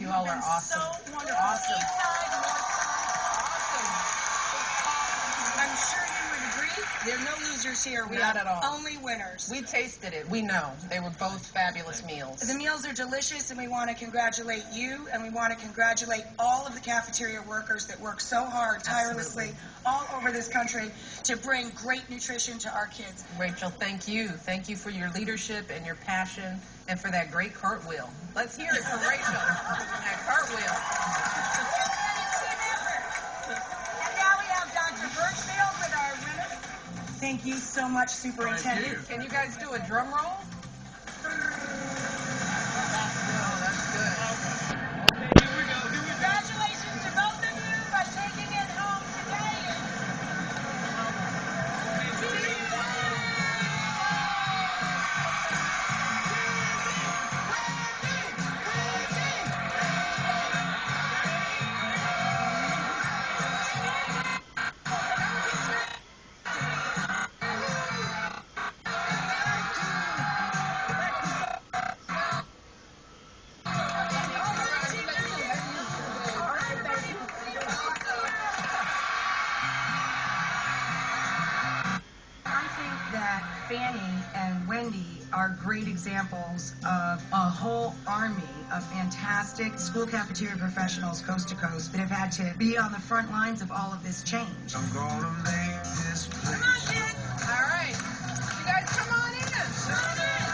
You all are awesome. So wonderful. Awesome. Eastside, Awesome. I'm sure you would agree. There are no losers here. We Not have at all. only winners. We tasted it. We know. They were both fabulous meals. The meals are delicious, and we want to congratulate you, and we want to congratulate all of the cafeteria workers that work so hard, tirelessly, all over this country to bring great nutrition to our kids. Rachel, thank you. Thank you for your leadership and your passion and for that great cartwheel. Let's hear it for Rachel and that cartwheel. And now we have Dr. Birchfield with our winner. Thank you so much, Superintendent. Can you guys do a drum roll? That's good. Congratulations to both of you by taking it home today. I think that Fanny and Wendy are great examples of a whole army of fantastic school cafeteria professionals coast to coast that have had to be on the front lines of all of this change. I'm gonna make this place. All right. You guys come on in.